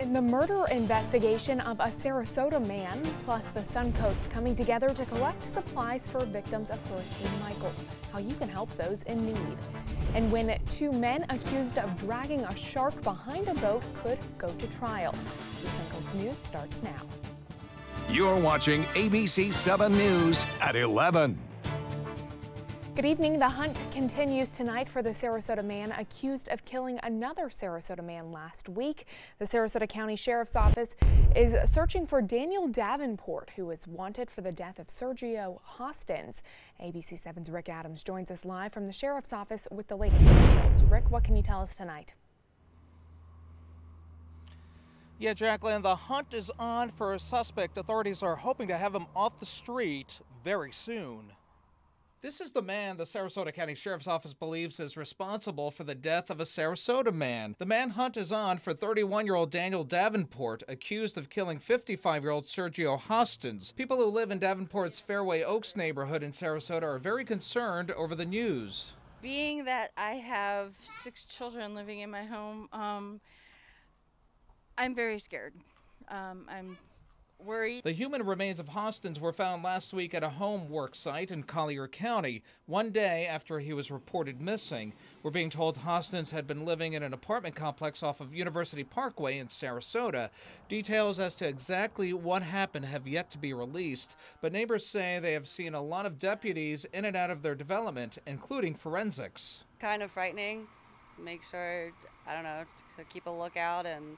In the murder investigation of a Sarasota man, plus the Suncoast coming together to collect supplies for victims of Hurricane Michael, how you can help those in need. And when two men accused of dragging a shark behind a boat could go to trial. The Suncoast News starts now. You're watching ABC7 News at 11. Good evening. The hunt continues tonight for the Sarasota man accused of killing another Sarasota man last week. The Sarasota County Sheriff's Office is searching for Daniel Davenport, who is wanted for the death of Sergio Hostins. ABC7's Rick Adams joins us live from the Sheriff's Office with the latest details. Rick, what can you tell us tonight? Yeah, Jacqueline, the hunt is on for a suspect. Authorities are hoping to have him off the street very soon. This is the man the Sarasota County Sheriff's Office believes is responsible for the death of a Sarasota man. The manhunt is on for 31-year-old Daniel Davenport, accused of killing 55-year-old Sergio Hostins. People who live in Davenport's Fairway Oaks neighborhood in Sarasota are very concerned over the news. Being that I have 6 children living in my home, I'm very scared. I'm worried. The human remains of Hostins were found last week at a home work site in Collier County, one day after he was reported missing. We're being told Hostins had been living in an apartment complex off of University Parkway in Sarasota. Details as to exactly what happened have yet to be released, but neighbors say they have seen a lot of deputies in and out of their development, including forensics. Kind of frightening. Make sure, I don't know, to keep a lookout and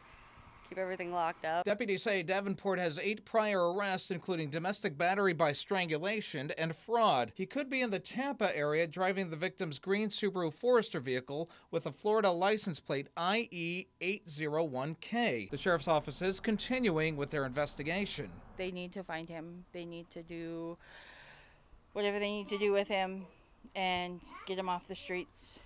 keep everything locked up. Deputies say Davenport has 8 prior arrests, including domestic battery by strangulation and fraud. He could be in the Tampa area driving the victim's green Subaru Forester vehicle with a Florida license plate IE801K. The sheriff's office is continuing with their investigation. They need to find him. They need to do whatever they need to do with him and get him off the streets.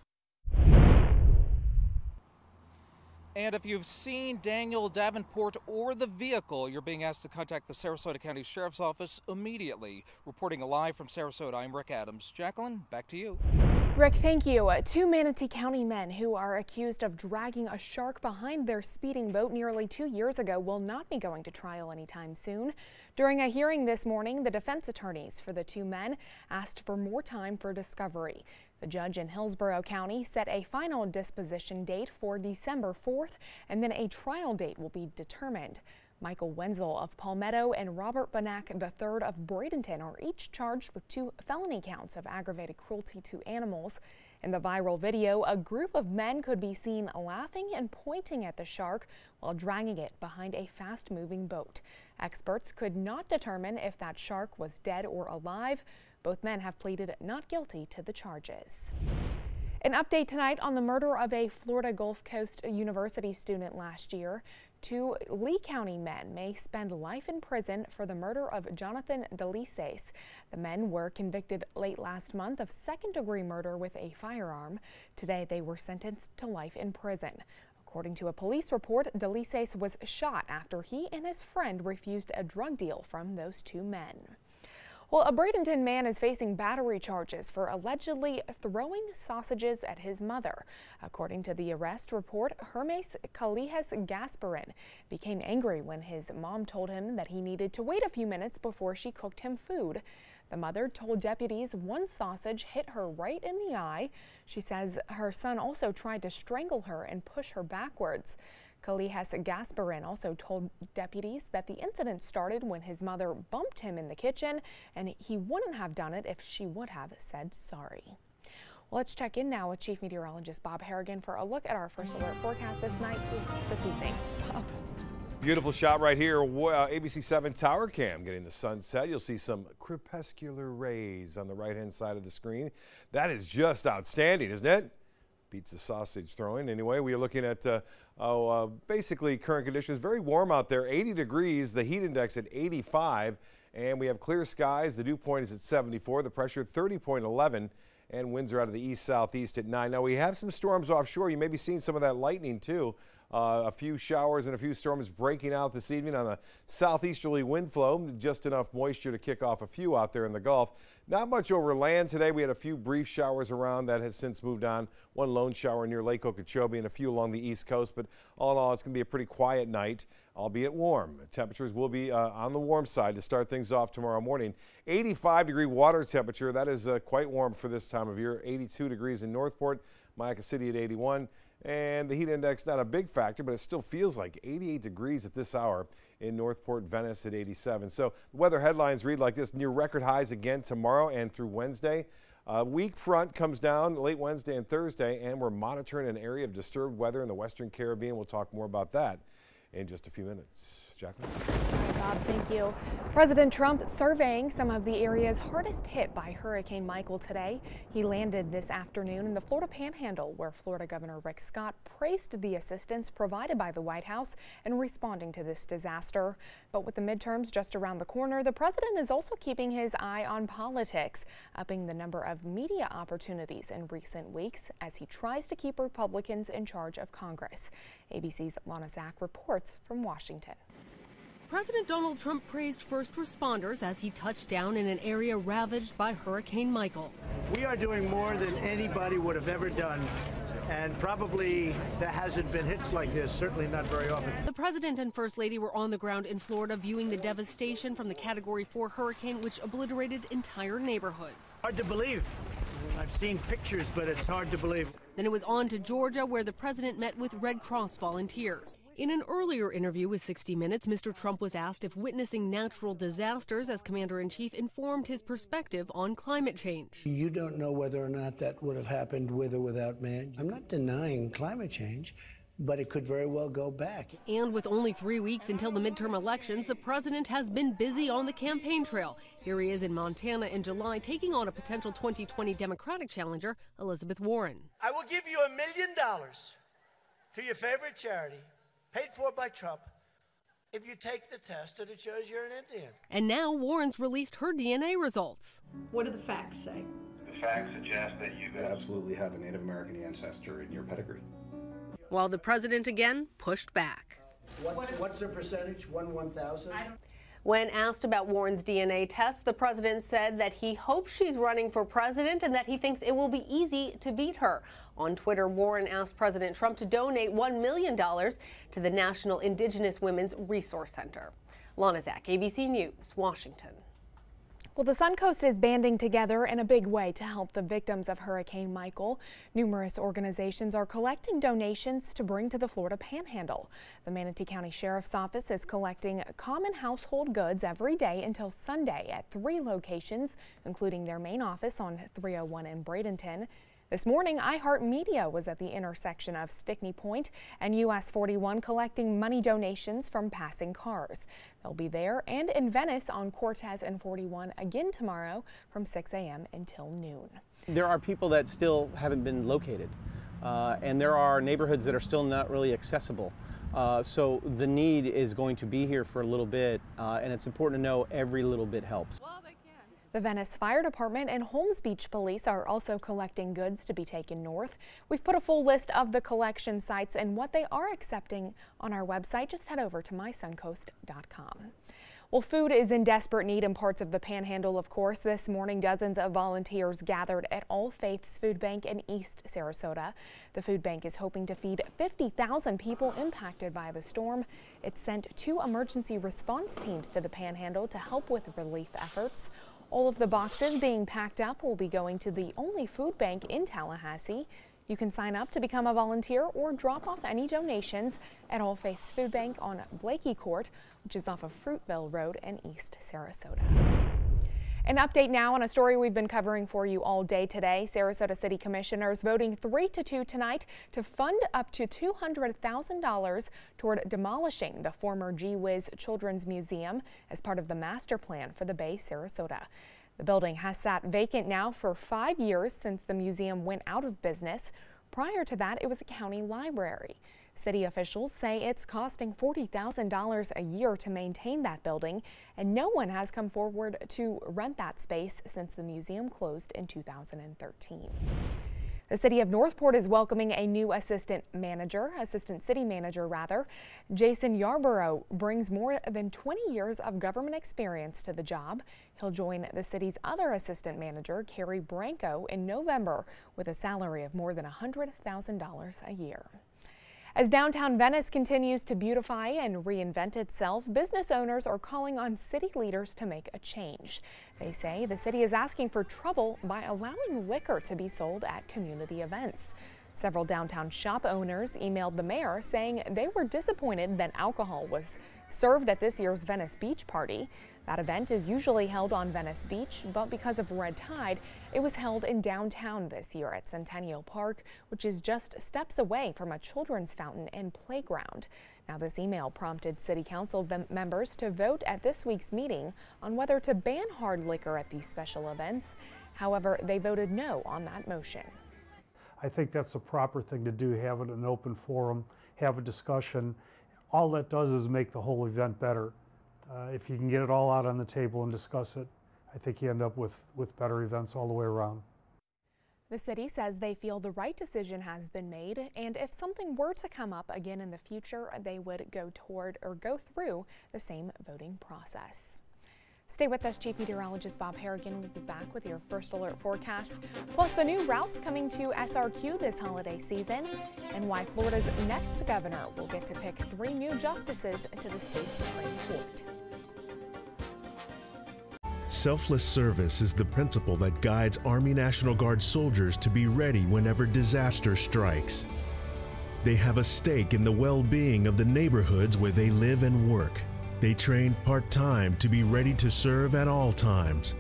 And if you've seen Daniel Davenport or the vehicle, you're being asked to contact the Sarasota County Sheriff's Office immediately. Reporting live from Sarasota, I'm Rick Adams. Jacqueline, back to you. Rick, thank you. 2 Manatee County men who are accused of dragging a shark behind their speeding boat nearly 2 years ago will not be going to trial anytime soon. During a hearing this morning, the defense attorneys for the 2 men asked for more time for discovery. The judge in Hillsborough County set a final disposition date for December 4th, and then a trial date will be determined. Michael Wenzel of Palmetto and Robert Banak III of Bradenton are each charged with 2 felony counts of aggravated cruelty to animals. In the viral video, a group of men could be seen laughing and pointing at the shark while dragging it behind a fast-moving boat. Experts could not determine if that shark was dead or alive. Both men have pleaded not guilty to the charges. An update tonight on the murder of a Florida Gulf Coast University student last year. 2 Lee County men may spend life in prison for the murder of Jonathan DeLises. The men were convicted late last month of second-degree murder with a firearm. Today they were sentenced to life in prison. According to a police report, DeLises was shot after he and his friend refused a drug deal from those 2 men. Well, a Bradenton man is facing battery charges for allegedly throwing sausages at his mother. According to the arrest report, Hermes Calijas Gasparin became angry when his mom told him that he needed to wait a few minutes before she cooked him food. The mother told deputies one sausage hit her right in the eye. She says her son also tried to strangle her and push her backwards. Calijas Gasparin also told deputies that the incident started when his mother bumped him in the kitchen, and he wouldn't have done it if she would have said sorry. Well, let's check in now with Chief Meteorologist Bob Harrigan for a look at our first alert forecast this evening. Bob. Beautiful shot right here. ABC7 tower cam getting the sunset. You'll see some crepuscular rays on the right-hand side of the screen. That is just outstanding, isn't it? Beats the sausage throwing. Anyway, we are looking at basically current conditions. Very warm out there, 80 degrees, the heat index at 85, and we have clear skies. The dew point is at 74, the pressure 30.11, and winds are out of the east-southeast at 9. Now, we have some storms offshore. You may be seeing some of that lightning, too, A few showers and a few storms breaking out this evening on the southeasterly wind flow. Just enough moisture to kick off a few out there in the Gulf. Not much over land today. We had a few brief showers around. That has since moved on. One lone shower near Lake Okeechobee and a few along the east coast. But all in all, it's going to be a pretty quiet night, albeit warm. Temperatures will be on the warm side to start things off tomorrow morning. 85-degree water temperature. That is quite warm for this time of year. 82 degrees in Northport. Mayaca City at 81. And the heat index, not a big factor, but it still feels like 88 degrees at this hour in Northport, Venice at 87. So the weather headlines read like this: near record highs again tomorrow and through Wednesday. Weak front comes down late Wednesday and Thursday, and we're monitoring an area of disturbed weather in the Western Caribbean. We'll talk more about that in just a few minutes. Jacqueline? All right, Bob, thank you. President Trump surveying some of the areas hardest hit by Hurricane Michael today. He landed this afternoon in the Florida Panhandle, where Florida Governor Rick Scott praised the assistance provided by the White House in responding to this disaster. But with the midterms just around the corner, the president is also keeping his eye on politics, upping the number of media opportunities in recent weeks as he tries to keep Republicans in charge of Congress. ABC's Lana Zach reports from Washington. President Donald Trump praised first responders as he touched down in an area ravaged by Hurricane Michael. We are doing more than anybody would have ever done, and probably there hasn't been hits like this, certainly not very often. The president and first lady were on the ground in Florida viewing the devastation from the Category 4 hurricane, which obliterated entire neighborhoods. Hard to believe. I've seen pictures, but it's hard to believe. Then it was on to Georgia, where the president met with Red Cross volunteers. In an earlier interview with 60 Minutes, Mr. Trump was asked if witnessing natural disasters as commander-in-chief informed his perspective on climate change. You don't know whether or not that would have happened with or without man. I'm not denying climate change, but it could very well go back. And with only 3 weeks until the midterm elections, the president has been busy on the campaign trail. Here he is in Montana in July, taking on a potential 2020 Democratic challenger, Elizabeth Warren. I will give you $1 million to your favorite charity, paid for by Trump, if you take the test and it shows you're an Indian. And now Warren's released her DNA results. What do the facts say? The facts suggest that you absolutely have a Native American ancestor in your pedigree. While the president again pushed back. What's the percentage? 1/1000? When asked about Warren's DNA test, the president said that he hopes she's running for president and that he thinks it will be easy to beat her. On Twitter, Warren asked President Trump to donate $1 million to the National Indigenous Women's Resource Center. Lana Zach, ABC News, Washington. Well, the Suncoast is banding together in a big way to help the victims of Hurricane Michael. Numerous organizations are collecting donations to bring to the Florida Panhandle. The Manatee County Sheriff's Office is collecting common household goods every day until Sunday at 3 locations, including their main office on 301 in Bradenton. This morning, iHeartMedia was at the intersection of Stickney Point and US 41 collecting money donations from passing cars. They'll be there and in Venice on Cortez and 41 again tomorrow from 6 a.m. until noon. There are people that still haven't been located, and there are neighborhoods that are still not really accessible. So the need is going to be here for a little bit, and it's important to know every little bit helps. The Venice Fire Department and Holmes Beach Police are also collecting goods to be taken north. We've put a full list of the collection sites and what they are accepting on our website. Just head over to mysuncoast.com. Well, food is in desperate need in parts of the Panhandle, of course. This morning, dozens of volunteers gathered at All Faiths Food Bank in East Sarasota. The food bank is hoping to feed 50,000 people impacted by the storm. It sent 2 emergency response teams to the Panhandle to help with relief efforts. All of the boxes being packed up will be going to the only food bank in Tallahassee. You can sign up to become a volunteer or drop off any donations at All Faiths Food Bank on Blakey Court, which is off of Fruitville Road in East Sarasota. An update now on a story we've been covering for you all day today. Sarasota City Commissioners voting 3-2 tonight to fund up to $200,000 toward demolishing the former Gee Whiz Children's Museum as part of the master plan for the Bay Sarasota. The building has sat vacant now for 5 years since the museum went out of business. Prior to that, it was a county library. City officials say it's costing $40,000 a year to maintain that building, and no one has come forward to rent that space since the museum closed in 2013. The city of Northport is welcoming a new assistant city manager rather. Jason Yarborough brings more than 20 years of government experience to the job. He'll join the city's other assistant manager, Carrie Branco, in November with a salary of more than $100,000 a year. As downtown Venice continues to beautify and reinvent itself, business owners are calling on city leaders to make a change. They say the city is asking for trouble by allowing liquor to be sold at community events. Several downtown shop owners emailed the mayor saying they were disappointed that alcohol was served at this year's Venice Beach Party. That event is usually held on Venice Beach, but because of red tide, it was held in downtown this year at Centennial Park, which is just steps away from a children's fountain and playground. Now, this email prompted City Council members to vote at this week's meeting on whether to ban hard liquor at these special events. However, they voted no on that motion. I think that's the proper thing to do, have it in an open forum, have a discussion. All that does is make the whole event better. If you can get it all out on the table and discuss it, I think you end up with better events all the way around. The city says they feel the right decision has been made, and if something were to come up again in the future, they would go through the same voting process. Stay with us. Chief Meteorologist Bob Harrigan will be back with your first alert forecast, plus the new routes coming to SRQ this holiday season, and why Florida's next governor will get to pick 3 new justices to the state Supreme Court. Selfless service is the principle that guides Army National Guard soldiers to be ready whenever disaster strikes. They have a stake in the well-being of the neighborhoods where they live and work. They train part-time to be ready to serve at all times.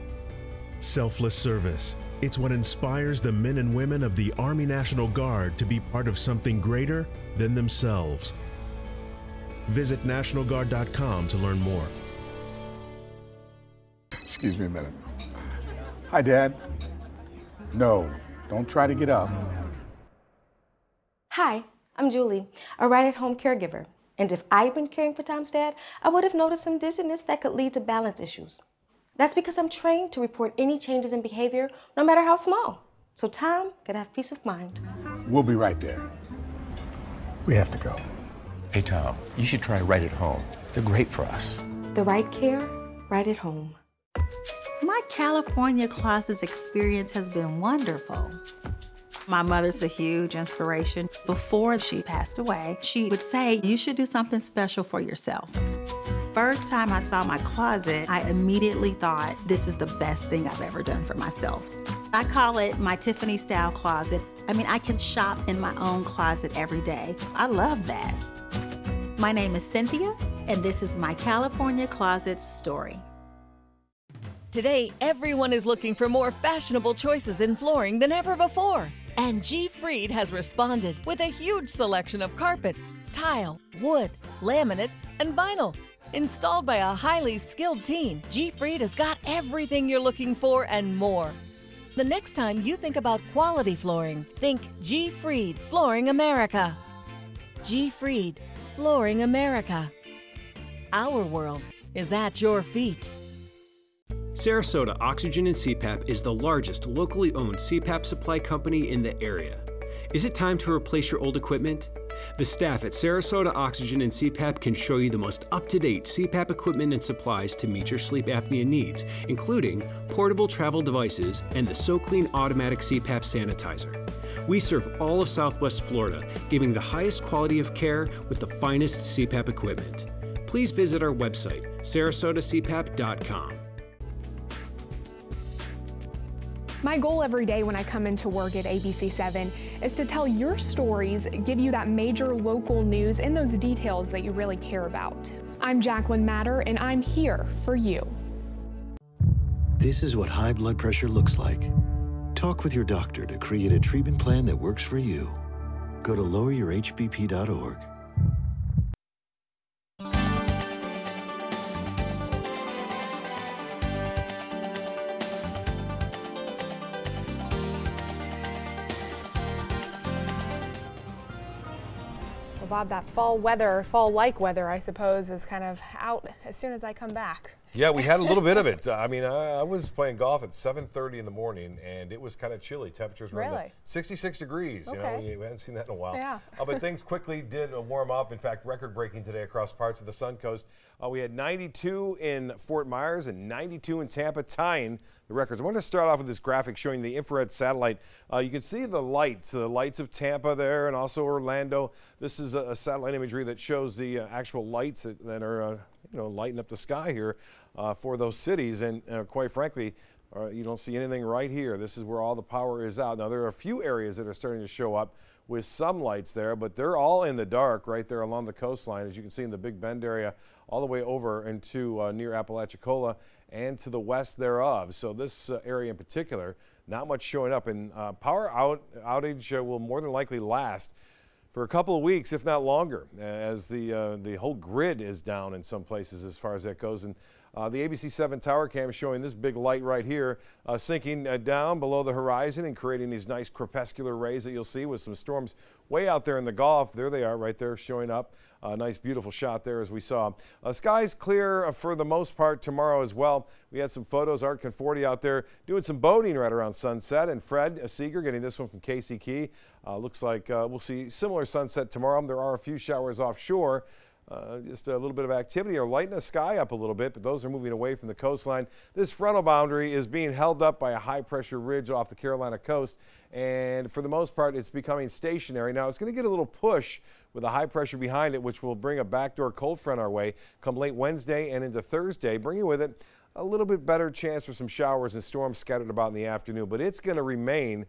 Selfless service. It's what inspires the men and women of the Army National Guard to be part of something greater than themselves. Visit NationalGuard.com to learn more. Excuse me a minute. Hi, Dad. No, don't try to get up. Hi, I'm Julie, a right-at-home caregiver. And if I'd been caring for Tom's dad, I would have noticed some dizziness that could lead to balance issues. That's because I'm trained to report any changes in behavior, no matter how small. So Tom could have peace of mind. We'll be right there. We have to go. Hey, Tom, you should try Right at Home. They're great for us. The right care, right at home. My California Closets experience has been wonderful. My mother's a huge inspiration. Before she passed away, she would say, you should do something special for yourself. First time I saw my closet, I immediately thought, this is the best thing I've ever done for myself. I call it my Tiffany style closet. I mean, I can shop in my own closet every day. I love that. My name is Cynthia, and this is my California Closets story. Today, everyone is looking for more fashionable choices in flooring than ever before. And G. Fried has responded with a huge selection of carpets, tile, wood, laminate, and vinyl. Installed by a highly skilled team, G. Fried has got everything you're looking for and more. The next time you think about quality flooring, think G. Fried Flooring America. G. Fried Flooring America. Our world is at your feet. Sarasota Oxygen and CPAP is the largest locally owned CPAP supply company in the area. Is it time to replace your old equipment? The staff at Sarasota Oxygen and CPAP can show you the most up-to-date CPAP equipment and supplies to meet your sleep apnea needs, including portable travel devices and the SoClean automatic CPAP sanitizer. We serve all of Southwest Florida, giving the highest quality of care with the finest CPAP equipment. Please visit our website, sarasotacpap.com. My goal every day when I come into work at ABC7 is to tell your stories, give you that major local news and those details that you really care about. I'm Jacqueline Matter, and I'm here for you. This is what high blood pressure looks like. Talk with your doctor to create a treatment plan that works for you. Go to loweryourhbp.org. Bob, that fall-like weather, I suppose, is kind of out as soon as I come back. Yeah, we had a little bit of it. I mean, I was playing golf at 7:30 in the morning, and it was kind of chilly. Temperatures were in the 66 degrees. You know, we hadn't seen that in a while. Yeah. But things quickly did warm up. In fact, record-breaking today across parts of the Sun Coast. We had 92 in Fort Myers and 92 in Tampa, tying the records. I want to start off with this graphic showing the infrared satellite. You can see the lights of Tampa there, and also Orlando. This is a satellite imagery that shows the actual lights that are lighting up the sky here for those cities. And quite frankly, you don't see anything right here. This is where all the power is out. Now, there are a few areas that are starting to show up with some lights there, but they're all in the dark right there along the coastline, as you can see in the Big Bend area, all the way over into near Apalachicola and to the west thereof. So this area in particular, not much showing up, and power outage will more than likely last for a couple of weeks, if not longer, as the whole grid is down in some places as far as that goes. And the ABC7 tower cam is showing this big light right here sinking down below the horizon and creating these nice crepuscular rays that you'll see with some storms way out there in the Gulf. There they are right there showing up. A nice beautiful shot there as we saw. Skies clear for the most part tomorrow as well. We had some photos, Art Conforti out there doing some boating right around sunset, and Fred Seeger getting this one from Casey Key. Looks like we'll see similar sunset tomorrow. There are a few showers offshore. Just a little bit of activity or lighten the sky up a little bit, but those are moving away from the coastline. This frontal boundary is being held up by a high pressure ridge off the Carolina coast, and for the most part it's becoming stationary. Now it's going to get a little push with a high pressure behind it, which will bring a backdoor cold front our way come late Wednesday and into Thursday, bringing with it a little bit better chance for some showers and storms scattered about in the afternoon, but it's going to remain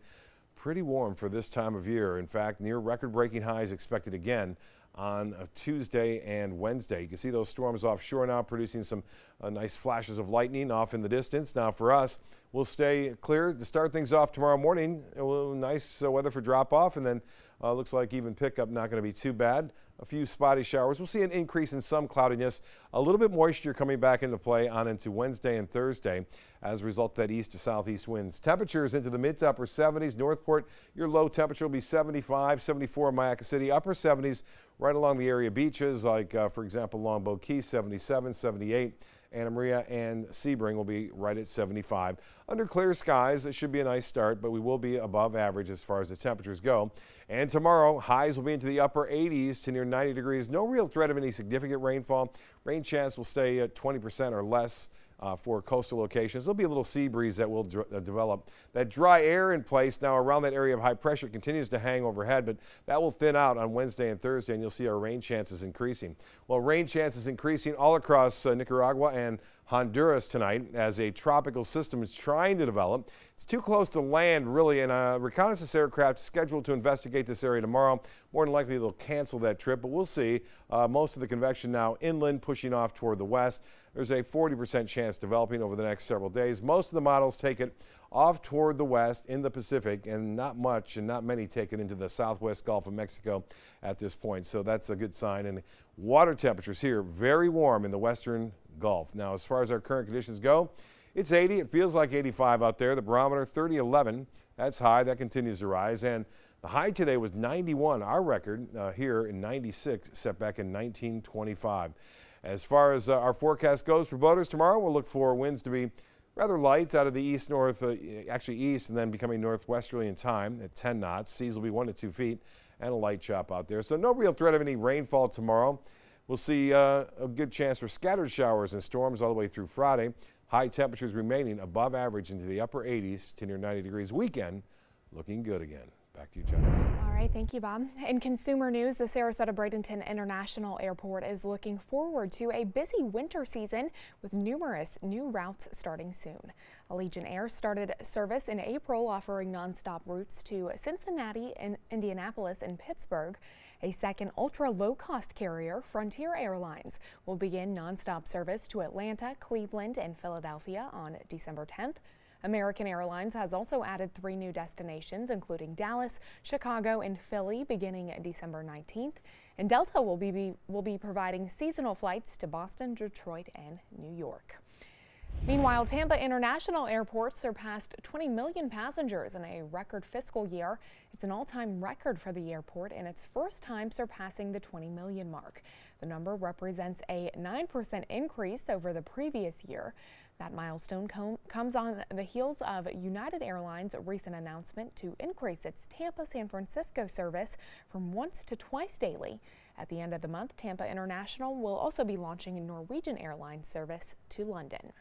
pretty warm for this time of year. In fact, near record-breaking highs expected again on Tuesday and Wednesday. You can see those storms offshore now producing some nice flashes of lightning off in the distance. Now for us, we'll stay clear to start things off tomorrow morning. Nice weather for drop-off, and then looks like even pickup not going to be too bad. A few spotty showers. We'll see an increase in some cloudiness, a little bit moisture coming back into play on into Wednesday and Thursday as a result of that east to southeast winds. Temperatures into the mid to upper 70s. Northport, your low temperature will be 75, 74 in Mayaca City, upper 70s right along the area beaches like, for example, Longboat Key, 77, 78. Anna Maria and Sebring will be right at 75. Under clear skies, it should be a nice start, but we will be above average as far as the temperatures go. And tomorrow, highs will be into the upper 80s to near 90 degrees. No real threat of any significant rainfall. Rain chance will stay at 20% or less for coastal locations. There'll be a little sea breeze that will develop. That dry air in place now around that area of high pressure continues to hang overhead, but that will thin out on Wednesday and Thursday, and you'll see our rain chances increasing. Well, rain chances increasing all across Nicaragua and Honduras tonight as a tropical system is trying to develop. It's too close to land, really, and a reconnaissance aircraft scheduled to investigate this area tomorrow. More than likely, they'll cancel that trip, but we'll see. Most of the convection now inland, pushing off toward the west. There's a 40% chance developing over the next several days. Most of the models take it off toward the west in the Pacific, and not much and not many take it into the southwest Gulf of Mexico at this point. So that's a good sign. And water temperatures here, very warm in the western Gulf. Now, as far as our current conditions go, it's 80. It feels like 85 out there. The barometer 30.11. That's high. That continues to rise. And the high today was 91. Our record here in 96 set back in 1925. As far as our forecast goes for boaters tomorrow, we'll look for winds to be rather light out of the east-north, actually east, and then becoming northwesterly in time at 10 knots. Seas will be 1 to 2 feet and a light chop out there. So no real threat of any rainfall tomorrow. We'll see a good chance for scattered showers and storms all the way through Friday. High temperatures remaining above average into the upper 80s to near 90 degrees. Weekend looking good again. Back to you, Jennifer. All right, thank you, Bob. In consumer news, the Sarasota-Bradenton International Airport is looking forward to a busy winter season with numerous new routes starting soon. Allegiant Air started service in April, offering nonstop routes to Cincinnati, and Indianapolis, and Pittsburgh. A second ultra-low-cost carrier, Frontier Airlines, will begin nonstop service to Atlanta, Cleveland, and Philadelphia on December 10th. American Airlines has also added 3 new destinations, including Dallas, Chicago, and Philly, beginning December 19th. And Delta will be providing seasonal flights to Boston, Detroit, and New York. Meanwhile, Tampa International Airport surpassed 20 million passengers in a record fiscal year. It's an all-time record for the airport and its first time surpassing the 20 million mark. The number represents a 9% increase over the previous year. That milestone comes on the heels of United Airlines' recent announcement to increase its Tampa-San Francisco service from once to twice daily. At the end of the month, Tampa International will also be launching a Norwegian Airlines service to London.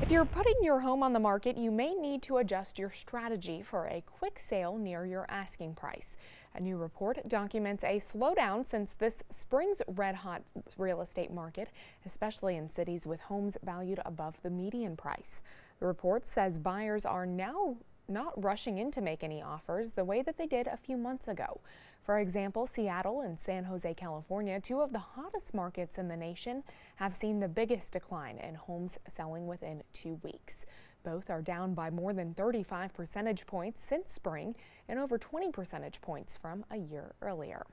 If you're putting your home on the market, you may need to adjust your strategy for a quick sale near your asking price. A new report documents a slowdown since this spring's red-hot real estate market, especially in cities with homes valued above the median price. The report says buyers are now not rushing in to make any offers the way that they did a few months ago. For example, Seattle and San Jose, California, two of the hottest markets in the nation, have seen the biggest decline in homes selling within 2 weeks. Both are down by more than 35 percentage points since spring and over 20 percentage points from a year earlier.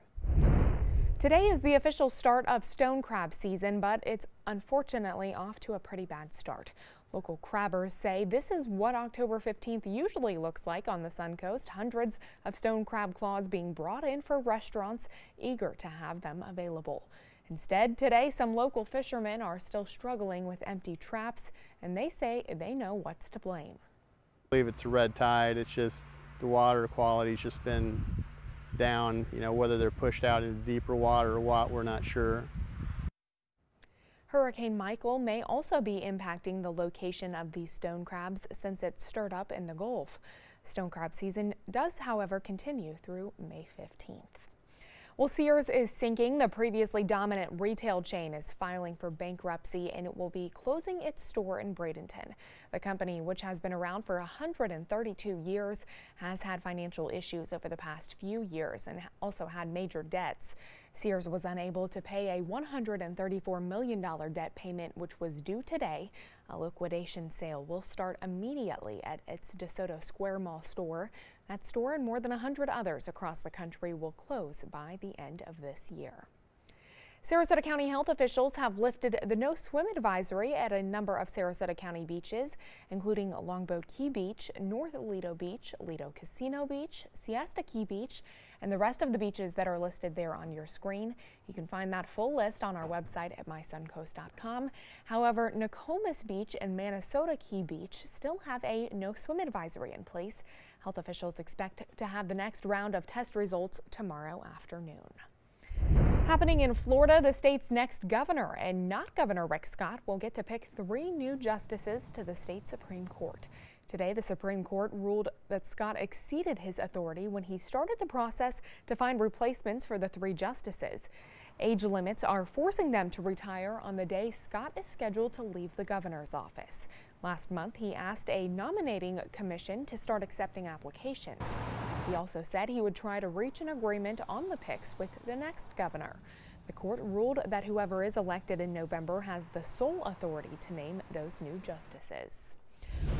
Today is the official start of stone crab season, but it's unfortunately off to a pretty bad start. Local crabbers say this is what October 15th usually looks like on the Sun Coast. Hundreds of stone crab claws being brought in for restaurants eager to have them available. Instead, today, some local fishermen are still struggling with empty traps, and they say they know what's to blame. I believe it's a red tide. It's just the water quality's just been down. You know, whether they're pushed out into deeper water or what, we're not sure. Hurricane Michael may also be impacting the location of these stone crabs since it stirred up in the Gulf. Stone crab season does, however, continue through May 15th. Well, Sears is sinking. The previously dominant retail chain is filing for bankruptcy, and it will be closing its store in Bradenton. The company, which has been around for 132 years, has had financial issues over the past few years and also had major debts. Sears was unable to pay a $134 million debt payment, which was due today. A liquidation sale will start immediately at its DeSoto Square Mall store. That store and more than 100 others across the country will close by the end of this year. Sarasota County health officials have lifted the no swim advisory at a number of Sarasota County beaches, including Longboat Key Beach, North Lido Beach, Lido Casino Beach, Siesta Key Beach, and the rest of the beaches that are listed there on your screen. You can find that full list on our website at mysuncoast.com. However, Nokomis Beach and Minnesota Key Beach still have a no swim advisory in place. Health officials expect to have the next round of test results tomorrow afternoon. Happening in Florida, the state's next governor, and not Governor Rick Scott, will get to pick 3 new justices to the state Supreme Court. Today, the Supreme Court ruled that Scott exceeded his authority when he started the process to find replacements for the 3 justices. Age limits are forcing them to retire on the day Scott is scheduled to leave the governor's office. Last month, he asked a nominating commission to start accepting applications. He also said he would try to reach an agreement on the picks with the next governor. The court ruled that whoever is elected in November has the sole authority to name those new justices.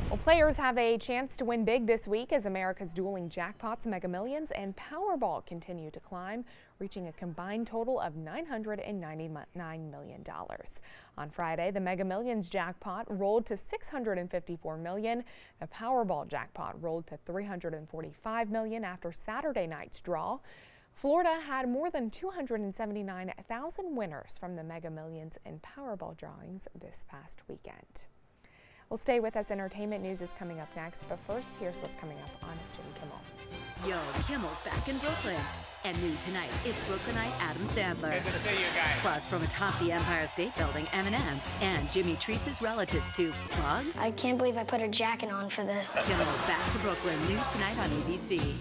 Well, players have a chance to win big this week as America's dueling jackpots, Mega Millions, and Powerball continue to climb, reaching a combined total of $999 million. On Friday, the Mega Millions jackpot rolled to $654 million. The Powerball jackpot rolled to $345 million after Saturday night's draw. Florida had more than 279,000 winners from the Mega Millions and Powerball drawings this past weekend. Well, stay with us. Entertainment news is coming up next, but first, here's what's coming up on Jimmy Kimmel. Yo, Kimmel's back in Brooklyn. And new tonight, it's Brooklynite Adam Sandler. Good to see you guys. Plus, from atop the Empire State Building, Eminem. And Jimmy treats his relatives to bugs. I can't believe I put a jacket on for this. Kimmel back to Brooklyn, new tonight on ABC.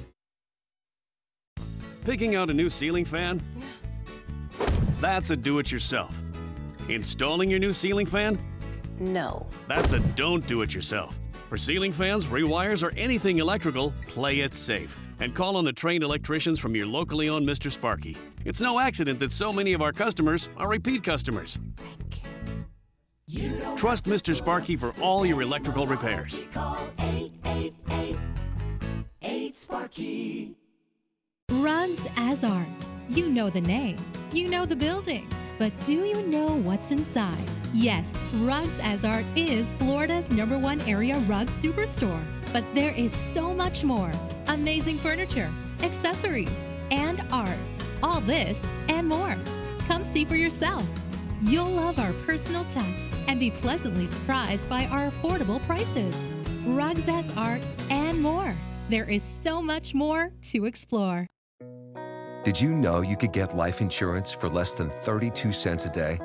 Picking out a new ceiling fan? That's a do-it-yourself. Installing your new ceiling fan? No. That's a don't do it yourself. For ceiling fans, rewires, or anything electrical, play it safe. And call on the trained electricians from your locally owned Mr. Sparky. It's no accident that so many of our customers are repeat customers. Trust Mr. Sparky for all your electrical repairs. Call 888-8-SPARKY. Runs as Art. You know the name. You know the building. But do you know what's inside? Yes, Rugs As Art is Florida's #1 area rug superstore. But there is so much more. Amazing furniture, accessories, and art. All this and more. Come see for yourself. You'll love our personal touch and be pleasantly surprised by our affordable prices. Rugs As Art and more. There is so much more to explore. Did you know you could get life insurance for less than 32 cents a day?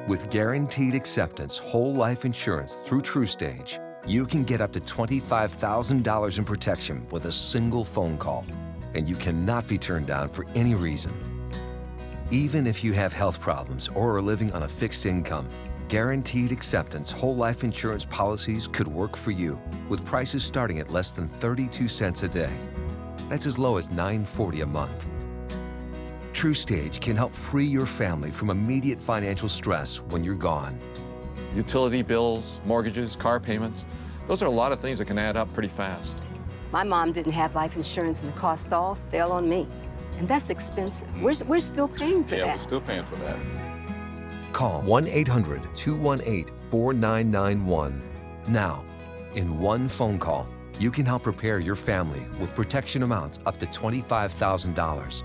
With guaranteed acceptance whole life insurance through TrueStage, you can get up to $25,000 in protection with a single phone call, and you cannot be turned down for any reason. Even if you have health problems or are living on a fixed income, guaranteed acceptance whole life insurance policies could work for you with prices starting at less than 32 cents a day. That's as low as $9.40 a month. TrueStage can help free your family from immediate financial stress when you're gone. Utility bills, mortgages, car payments, those are a lot of things that can add up pretty fast. My mom didn't have life insurance and the cost all fell on me. And that's expensive. We're still paying for that. Yeah, we're still paying for that. Call 1-800-218-4991 now. In one phone call, you can help prepare your family with protection amounts up to $25,000.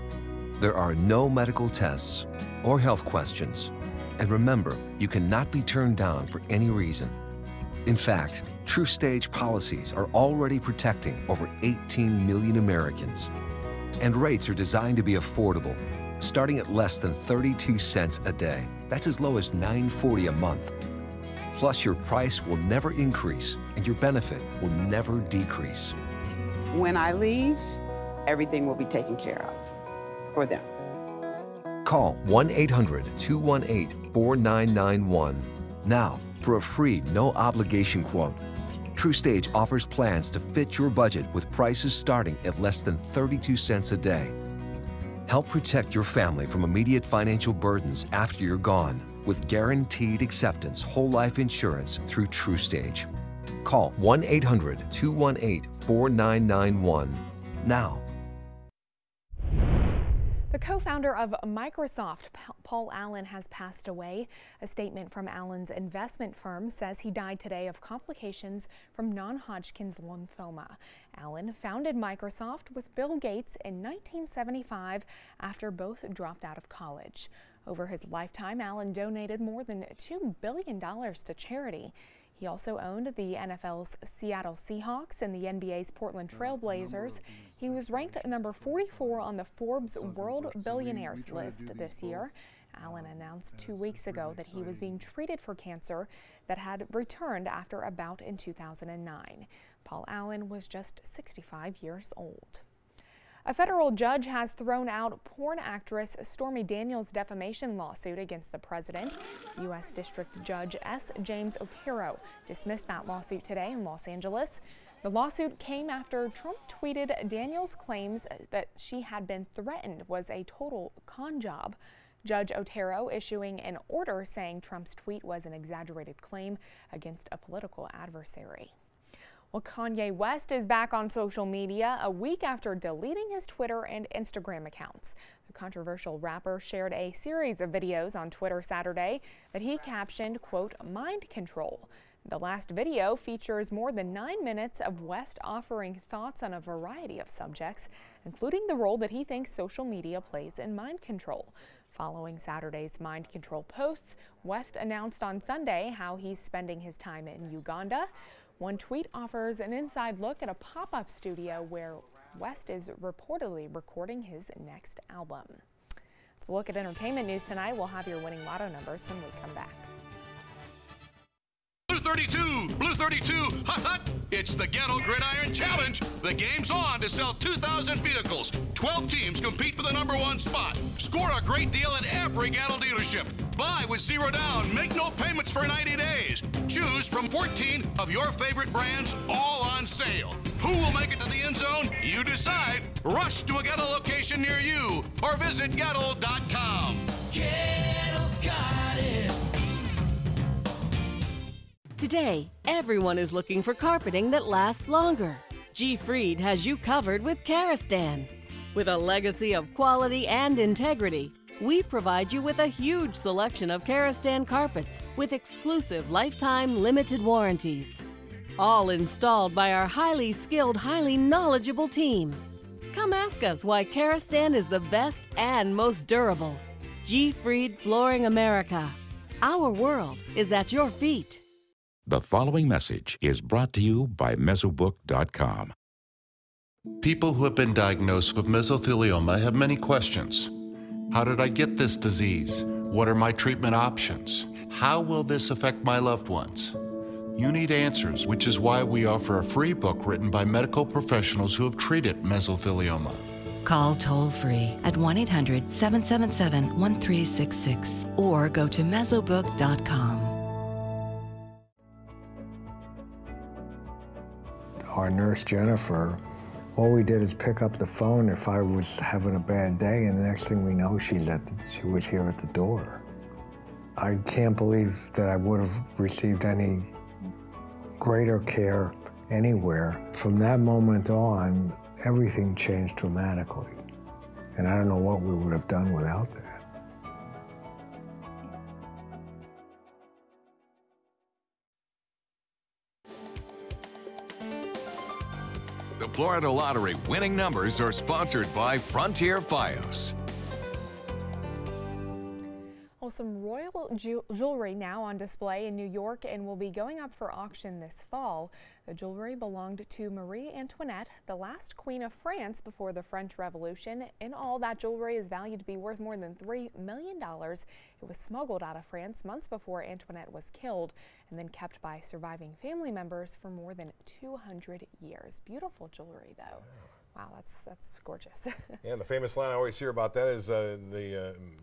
There are no medical tests or health questions. And remember, you cannot be turned down for any reason. In fact, TrueStage policies are already protecting over 18 million Americans. And rates are designed to be affordable, starting at less than 32 cents a day. That's as low as $9.40 a month. Plus, your price will never increase and your benefit will never decrease. When I leave, everything will be taken care of for them. Call 1-800-218-4991 now for a free, no-obligation quote. TrueStage offers plans to fit your budget with prices starting at less than 32 cents a day. Help protect your family from immediate financial burdens after you're gone with guaranteed acceptance whole life insurance through TrueStage. Call 1-800-218-4991 now. The co-founder of Microsoft, Paul Allen, has passed away. A statement from Allen's investment firm says he died today of complications from non-Hodgkin's lymphoma. Allen founded Microsoft with Bill Gates in 1975 after both dropped out of college. Over his lifetime, Allen donated more than $2 billion to charity. He also owned the NFL's Seattle Seahawks and the NBA's Portland Trail Blazers. He was ranked number 44 on the Forbes World Billionaires list this year. Allen announced 2 weeks ago that he was being treated for cancer that had returned after a bout in 2009. Paul Allen was just 65 years old. A federal judge has thrown out porn actress Stormy Daniels' defamation lawsuit against the president. U.S. District Judge S. James Otero dismissed that lawsuit today in Los Angeles. The lawsuit came after Trump tweeted Daniels' claims that she had been threatened was a total con job. Judge Otero issuing an order saying Trump's tweet was an exaggerated claim against a political adversary. Well, Kanye West is back on social media a week after deleting his Twitter and Instagram accounts. The controversial rapper shared a series of videos on Twitter Saturday that he captioned, quote, "mind control." The last video features more than 9 minutes of West offering thoughts on a variety of subjects, including the role that he thinks social media plays in mind control. Following Saturday's mind control posts, West announced on Sunday how he's spending his time in Uganda. One tweet offers an inside look at a pop-up studio where West is reportedly recording his next album. Let's look at entertainment news tonight. We'll have your winning lotto numbers when we come back. Blue 32, Blue 32, hot, hot. It's the Ghetto Gridiron Challenge. The game's on to sell 2,000 vehicles. 12 teams compete for the #1 spot. Score a great deal at every Ghetto dealership. Buy with 0 down. Make no payments for 90 days. Choose from 14 of your favorite brands, all on sale. Who will make it to the end zone? You decide. Rush to a Ghetto location near you or visit Ghetto.com. Ghetto's got it. Today, everyone is looking for carpeting that lasts longer. G. Fried has you covered with Karastan. With a legacy of quality and integrity, we provide you with a huge selection of Karastan carpets with exclusive lifetime limited warranties. All installed by our highly skilled, highly knowledgeable team. Come ask us why Karastan is the best and most durable. G. Fried Flooring America. Our world is at your feet. The following message is brought to you by Mesobook.com. People who have been diagnosed with mesothelioma have many questions. How did I get this disease? What are my treatment options? How will this affect my loved ones? You need answers, which is why we offer a free book written by medical professionals who have treated mesothelioma. Call toll-free at 1-800-777-1366 or go to Mesobook.com. Our nurse, Jennifer, all we did is pick up the phone if I was having a bad day, and the next thing we know, she was here at the door. I can't believe that I would have received any greater care anywhere. From that moment on, everything changed dramatically. And I don't know what we would have done without that. The Florida Lottery winning numbers are sponsored by Frontier Fios. Well, some royal jewelry now on display in New York and will be going up for auction this fall. The jewelry belonged to Marie Antoinette, the last queen of France before the French Revolution. In all, that jewelry is valued to be worth more than $3 million. It was smuggled out of France months before Antoinette was killed and then kept by surviving family members for more than 200 years. Beautiful jewelry, though. Wow, that's gorgeous. Yeah, and the famous line I always hear about that is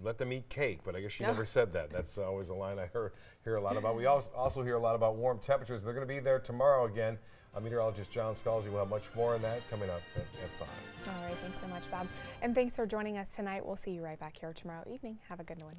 let them eat cake, but I guess she never said that. That's always a line I hear a lot about. We also hear a lot about warm temperatures. They're going to be there tomorrow again. Meteorologist John Scalzi will have much more on that coming up at 5. All right, thanks so much, Bob. And thanks for joining us tonight. We'll see you right back here tomorrow evening. Have a good one.